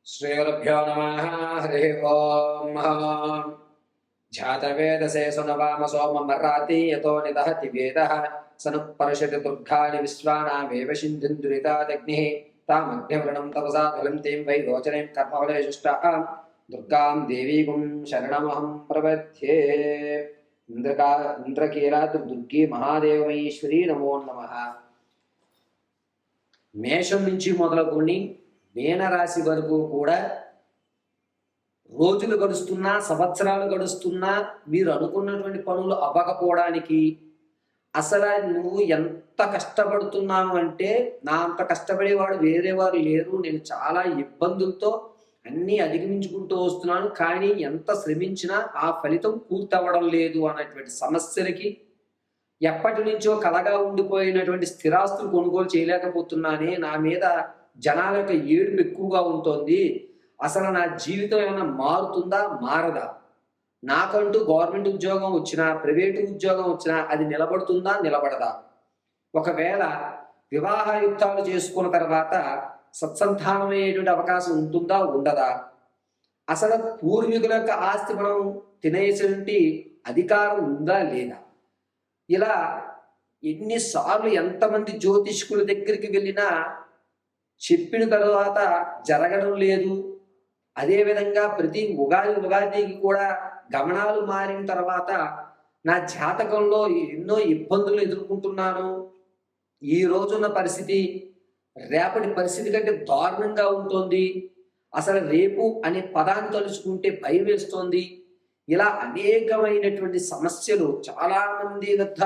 श्रीगुरुभ्यो नमः। हरि ओम। जातवेदसे सुनवाम सोममर्राति यतो निदहति वेदः सनुपरिषति दुर्गाणि विश्वानामेव सिन्धुन्दुरितादग्निः तामग्निवृणं तपसा ज्वलन्तीं वै रोचनीं कर्मफलेषुष्टां दुर्गां देवीं शरणमहं प्रपद्ये। ఇంద్రకీలాద్రి మహాదేవమేశ్వరి నమో నమః. మేషం నుంచి మొదలుకొని మీనరాశి వరకు కూడా రోజులు గడుస్తున్నా, సంవత్సరాలు గడుస్తున్నా మీరు అనుకున్నటువంటి పనులు అవ్వకపోవడానికి అసలు నువ్వు ఎంత కష్టపడుతున్నాను అంటే నా అంత కష్టపడేవాడు వేరేవారు లేరు, నేను చాలా ఇబ్బందులతో అన్నీ అధిగమించుకుంటూ వస్తున్నాను, కానీ ఎంత శ్రమించినా ఆ ఫలితం పూర్తవ్వడం లేదు అన్నటువంటి సమస్యలకి, ఎప్పటి నుంచో కలగా ఉండిపోయినటువంటి స్థిరాస్తులు కొనుగోలు చేయలేకపోతున్నానే, నా మీద జనాల యొక్క ఏడుపు ఎక్కువగా ఉంటుంది, అసలు నా జీవితం ఏమైనా మారుతుందా మారదా, నాకంటూ గవర్నమెంట్ ఉద్యోగం వచ్చినా ప్రైవేటు ఉద్యోగం వచ్చినా అది నిలబడుతుందా నిలబడదా, ఒకవేళ వివాహయుక్తాలు చేసుకున్న తర్వాత సత్సంతానం అయ్యేటువంటి అవకాశం ఉంటుందా ఉండదా, అసలు పూర్వీకుల యొక్క ఆస్తి మనం తినేటువంటి అధికారం ఉందా లేదా, ఇలా ఎన్నిసార్లు ఎంతమంది జ్యోతిష్కుల దగ్గరికి వెళ్ళినా చెప్పిన తర్వాత జరగడం లేదు. అదేవిధంగా ప్రతి ఉగాదికి కూడా గమనాలు మారిన తర్వాత నా జాతకంలో ఎన్నో ఇబ్బందులు ఎదుర్కొంటున్నాను, ఈ రోజున్న పరిస్థితి రేపటి పరిస్థితి కంటే దారుణంగా ఉంటుంది, అసలు రేపు అనే పదాన్ని తలుచుకుంటే భయం వేస్తోంది, ఇలా అనేకమైనటువంటి సమస్యలు చాలా మంది వద్ద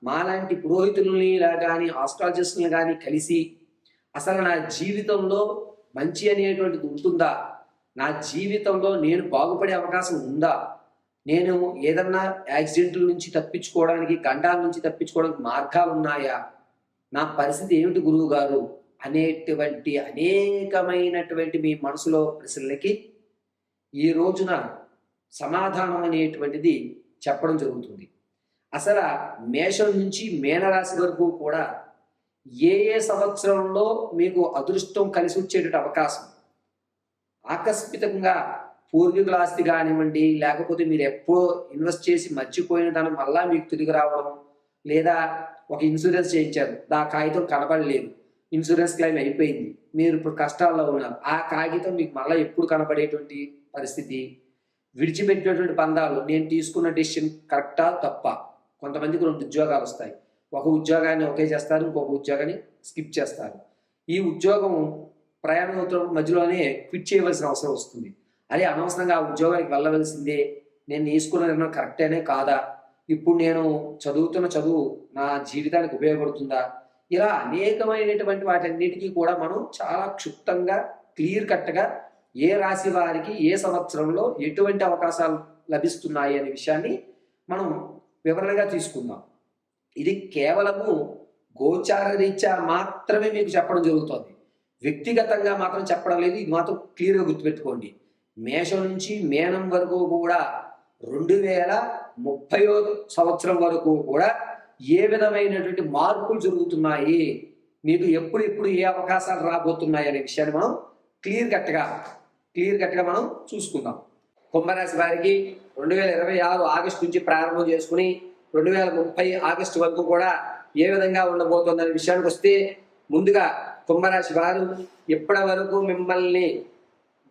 మాలాంటి పురోహితులని కానీ ఆస్ట్రాలజిస్టులను కానీ కలిసి అసలు నా జీవితంలో మంచి అనేటువంటిది ఉంటుందా, నా జీవితంలో నేను బాగుపడే అవకాశం ఉందా, నేను ఏదన్నా యాక్సిడెంట్ల నుంచి తప్పించుకోవడానికి, గండాల నుంచి తప్పించుకోవడానికి మార్గాలు ఉన్నాయా, నా పరిస్థితి ఏమిటి గురువు గారు అనేటువంటి అనేకమైనటువంటి మీ మనసులో ప్రశ్నలకి ఈ రోజున సమాధానం అనేటువంటిది చెప్పడం జరుగుతుంది. అసలు మేషం నుంచి మీనరాశి వరకు కూడా ఏ ఏ సంవత్సరంలో మీకు అదృష్టం కలిసి వచ్చేటువంటి అవకాశం, ఆకస్మికంగా పూర్వీకుల ఆస్తి కానివ్వండి, లేకపోతే మీరు ఎప్పుడో ఇన్వెస్ట్ చేసి మర్చిపోయిన దాని మళ్ళా మీకు తిరిగి రావడం, లేదా ఒక ఇన్సూరెన్స్ చేయించారు, ఆ కాగితం కనబడలేదు, ఇన్సూరెన్స్ క్లెయిమ్ అయిపోయింది, మీరు ఇప్పుడు కష్టాల్లో ఉన్నారు, ఆ కాగితం మీకు మళ్ళీ ఎప్పుడు కనబడేటువంటి పరిస్థితి, విడిచిపెట్టినటువంటి పందాలు, నేను తీసుకున్న డెసిషన్ కరెక్టా తప్ప, కొంతమందికి 2 ఉద్యోగాలు వస్తాయి, ఒక ఉద్యోగాన్ని ఒకే చేస్తారు, ఇంకొక ఉద్యోగాన్ని స్కిప్ చేస్తారు, ఈ ఉద్యోగం ప్రయాణం మధ్యలోనే క్విట్ చేయవలసిన అవసరం వస్తుంది, అదే అనవసరంగా ఆ ఉద్యోగానికి వెళ్ళవలసిందే, నేను తీసుకున్న నిర్ణయం కరెక్టేనే కాదా, ఇప్పుడు నేను చదువుతున్న చదువు నా జీవితానికి ఉపయోగపడుతుందా, ఇలా అనేకమైనటువంటి వాటన్నిటికీ కూడా మనం చాలా క్షుప్తంగా క్లియర్ కట్గా ఏ రాశి వారికి ఏ సంవత్సరంలో ఎటువంటి అవకాశాలు లభిస్తున్నాయి అనే విషయాన్ని మనం వివరణగా తీసుకుందాం. ఇది కేవలము గోచార రీత్యా మాత్రమే మీకు చెప్పడం జరుగుతుంది, వ్యక్తిగతంగా మాత్రం చెప్పడం లేదు, ఇది మాత్రం క్లియర్గా గుర్తుపెట్టుకోండి. మేషం నుంచి మీనం వరకు కూడా 2030 సంవత్సరం వరకు కూడా ఏ విధమైనటువంటి మార్పులు జరుగుతున్నాయి, మీకు ఎప్పుడు ఏ అవకాశాలు రాబోతున్నాయి అనే విషయాన్ని మనం క్లియర్ కట్గా మనం చూసుకుందాం. కుంభరాశి వారికి 2026 ఆగస్టు నుంచి ప్రారంభం చేసుకుని 2030 ఆగస్టు వరకు కూడా ఏ విధంగా ఉండబోతుందనే విషయానికి వస్తే, ముందుగా కుంభరాశి వారు ఇప్పటి వరకు మిమ్మల్ని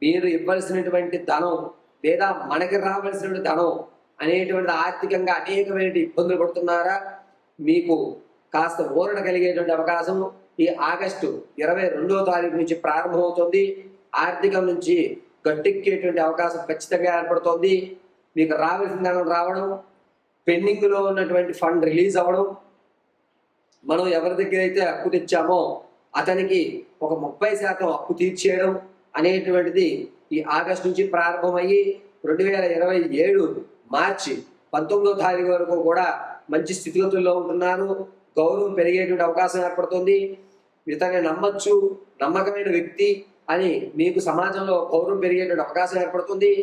మీరు ఇవ్వాల్సినటువంటి ధనం లేదా మనకి రావాల్సినటువంటి ధనం అనేటువంటి ఆర్థికంగా అనేకమైన ఇబ్బందులు పడుతున్నారా, మీకు కాస్త ఊరట కలిగేటువంటి అవకాశం ఈ ఆగస్టు 22వ తారీఖు నుంచి ప్రారంభమవుతుంది. ఆర్థికం నుంచి గట్టెక్కేటువంటి అవకాశం ఖచ్చితంగా ఏర్పడుతోంది. మీకు రావాల్సిన ధనం రావడం, పెండింగ్లో ఉన్నటువంటి ఫండ్ రిలీజ్ అవ్వడం, మనం ఎవరి దగ్గర అయితే అప్పు తెచ్చామో అతనికి ఒక 30% అప్పు తీర్చేయడం అనేటువంటిది ఈ ఆగస్టు నుంచి ప్రారంభమయ్యి 2027 మార్చి 19వ తారీఖు వరకు కూడా మంచి స్థితిగతుల్లో ఉంటున్నారు. గౌరవం పెరిగేటువంటి అవకాశం ఏర్పడుతుంది. ఇతన్ని నమ్మచ్చు, నమ్మకమైన వ్యక్తి అని మీకు సమాజంలో గౌరవం పెరిగేటువంటి అవకాశం ఏర్పడుతుంది.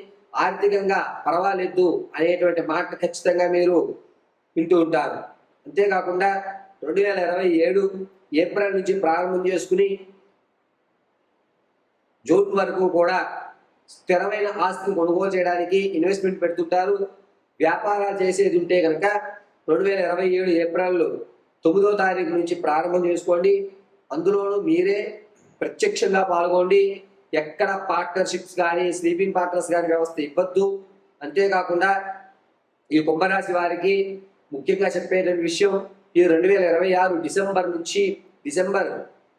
ఆర్థికంగా పర్వాలేదు అనేటువంటి మాట ఖచ్చితంగా మీరు వింటూ ఉంటారు. అంతేకాకుండా 2027 ఏప్రిల్ నుంచి ప్రారంభం చేసుకుని జూన్ వరకు కూడా స్థిరమైన ఆస్తిని కొనుగోలు చేయడానికి ఇన్వెస్ట్మెంట్ పెడుతుంటారు. వ్యాపారాలు చేసేది ఉంటే కనుక 2027 ఏప్రిల్ 9వ తారీఖు నుంచి ప్రారంభం చేసుకోండి. అందులోనూ మీరే ప్రత్యక్షంగా పాల్గొండి. ఎక్కడ పార్ట్నర్షిప్స్ కానీ స్లీపింగ్ పార్ట్నర్స్ కానీ వ్యవస్థ ఇవ్వద్దు. అంతేకాకుండా ఈ కుంభరాశి వారికి ముఖ్యంగా చెప్పేటువంటి విషయం, ఈ 2026 డిసెంబర్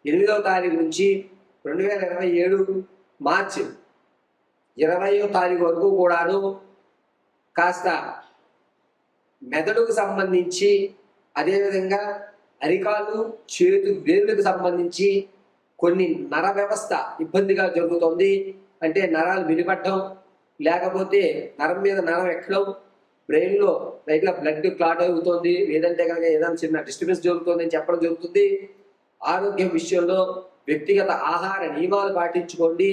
8వ తారీఖు నుంచి 2027 మార్చి 20వ తారీఖు వరకు కూడాను కాస్త మెదడుకు సంబంధించి, అదేవిధంగా అరికాలు చేతు వేలుకు సంబంధించి కొన్ని నర వ్యవస్థ ఇబ్బందిగా జరుగుతుంది. అంటే నరాలు వినిపడటం, లేకపోతే నరం మీద నరం ఎక్కడం, బ్రెయిన్లో లైట్గా బ్లడ్ క్లాట్ అవుతుంది, లేదంటే కనుక ఏదైనా చిన్న డిస్టర్బెన్స్ జరుగుతుంది అని చెప్పడం జరుగుతుంది. ఆరోగ్యం విషయంలో వ్యక్తిగత ఆహార నియమాలు పాటించుకోండి.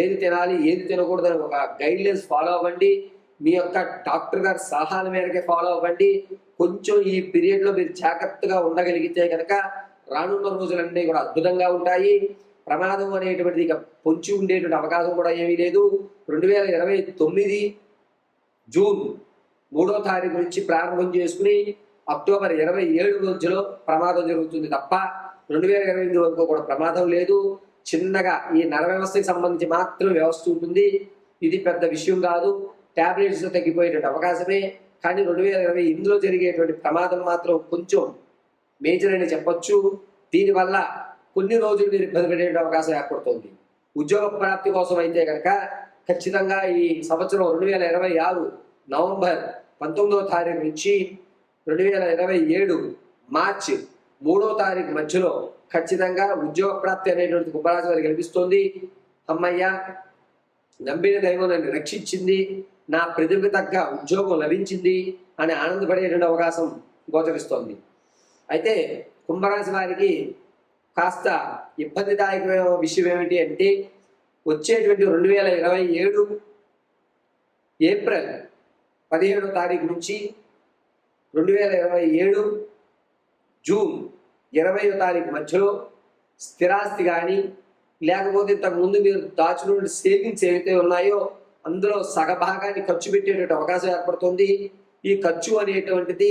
ఏది తినాలి ఏది తినకూడదు అని ఒక గైడ్లైన్స్ ఫాలో అవ్వండి. మీ యొక్క డాక్టర్ గారి సలహాల మేరకే ఫాలో అవ్వండి. కొంచెం ఈ పీరియడ్లో మీరు జాగ్రత్తగా ఉండగలిగితే కనుక రానున్న రోజులన్నీ కూడా అద్భుతంగా ఉంటాయి. ప్రమాదం అనేటువంటిది ఇక పొంచి ఉండేటువంటి అవకాశం కూడా ఏమీ లేదు. 2029 జూన్ 3వ తారీఖు నుంచి ప్రారంభం చేసుకుని అక్టోబర్ 27 మధ్యలో ప్రమాదం జరుగుతుంది తప్ప 2028 వరకు కూడా ప్రమాదం లేదు. చిన్నగా ఈ నర వ్యవస్థకి సంబంధించి మాత్రం వ్యవస్థ ఉంటుంది. ఇది పెద్ద విషయం కాదు. టాబ్లెట్స్ తగ్గిపోయేటువంటి అవకాశమే. కానీ 2028లో జరిగేటువంటి ప్రమాదం మాత్రం కొంచెం మేజర్ అని చెప్పొచ్చు. దీనివల్ల కొన్ని రోజులు మీరు ఇబ్బంది పడే అవకాశం ఏర్పడుతుంది. ఉద్యోగ ప్రాప్తి కోసం అయితే కనుక ఖచ్చితంగా ఈ సంవత్సరం 2026 నవంబర్ 19వ తారీఖు నుంచి 2027 మార్చి 3వ తారీఖు మధ్యలో ఖచ్చితంగా ఉద్యోగ ప్రాప్తి అనేటువంటి కుంభరాశి వారికి కనిపిస్తుంది. అమ్మయ్య, నమ్మిన దైవం నన్ను రక్షించింది, నా ప్రతిభకు తగ్గ ఉద్యోగం లభించింది అని ఆనందపడేటువంటి అవకాశం గోచరిస్తోంది. అయితే కుంభరాశి వారికి కాస్త ఇబ్బందిదాయకమైన విషయం ఏమిటి అంటే, వచ్చేటువంటి 2027 ఏప్రిల్ 17వ తారీఖు నుంచి 2027 జూన్ 20వ తారీఖు మధ్యలో స్థిరాస్తి కానీ, లేకపోతే ఇంతకుముందు మీరు దాచుకున్న సేవింగ్స్ ఏవైతే ఉన్నాయో అందులో సగభాగాన్ని ఖర్చు పెట్టేటువంటి అవకాశం ఏర్పడుతుంది. ఈ ఖర్చు అనేటువంటిది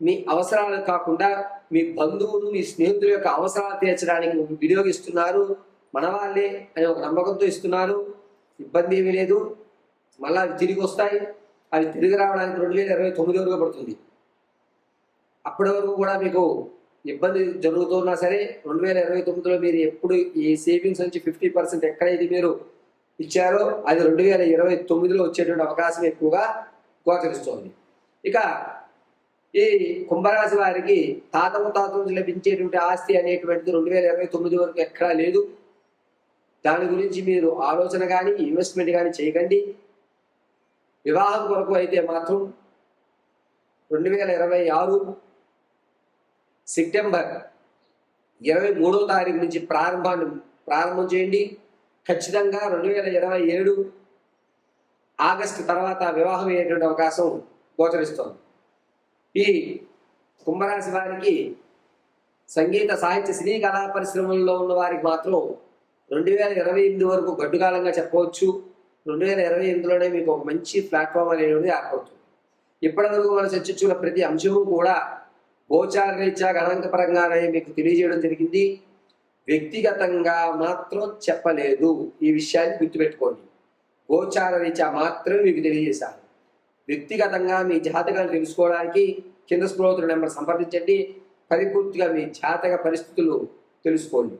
మీ అవసరాలు కాకుండా మీ బంధువులు, మీ స్నేహితుల యొక్క అవసరాలు తీర్చడానికి వినియోగిస్తున్నారు. మన వాళ్ళే అనే ఒక నమ్మకంతో ఇస్తున్నారు. ఇబ్బంది ఏమీ లేదు. మళ్ళీ అవి తిరిగి వస్తాయి. అవి తిరిగి రావడానికి 2029 వరకు పడుతుంది. అప్పటి వరకు కూడా మీకు ఇబ్బంది జరుగుతున్నా సరే 2029లో మీరు ఎప్పుడు ఈ సేవింగ్స్ నుంచి 50% ఎక్కడైతే మీరు ఇచ్చారో అది 2029లో వచ్చేటువంటి అవకాశం ఎక్కువగా గోచరిస్తోంది. ఇక ఈ కుంభరాశి వారికి తాత నుంచి లభించేటువంటి ఆస్తి అనేటువంటిది 2029 వరకు ఎక్కడా లేదు. దాని గురించి మీరు ఆలోచన కానీ ఇన్వెస్ట్మెంట్ కానీ చేయకండి. వివాహం కొరకు అయితే మాత్రం 2026 సెప్టెంబర్ 23వ తారీఖు నుంచి ప్రారంభం చేయండి. ఖచ్చితంగా 2027 ఆగస్టు తర్వాత వివాహం అయ్యేటువంటి అవకాశం గోచరిస్తోంది. ఈ కుంభరాశి వారికి సంగీత సాహిత్య సినీ కళా పరిశ్రమల్లో ఉన్న వారికి మాత్రం 2028 వరకు గడ్డుకాలంగా చెప్పవచ్చు. 2028లోనే మీకు ఒక మంచి ప్లాట్ఫామ్ అనేది ఏర్పడుతుంది. ఇప్పటి వరకు మనం చర్చించుకున్న ప్రతి అంశము కూడా గోచార రీత్యా గణాంక పరంగానే మీకు తెలియజేయడం జరిగింది. వ్యక్తిగతంగా మాత్రం చెప్పలేదు. ఈ విషయాన్ని గుర్తుపెట్టుకోండి. గోచార రీత్యా మాత్రం మీకు తెలియజేశాను. వ్యక్తిగతంగా మీ జాతకాలు తెలుసుకోవడానికి కింద స్క్రోల్ నెంబర్ సంప్రదించండి. పరిపూర్తిగా మీ జాతక పరిస్థితులు తెలుసుకోండి.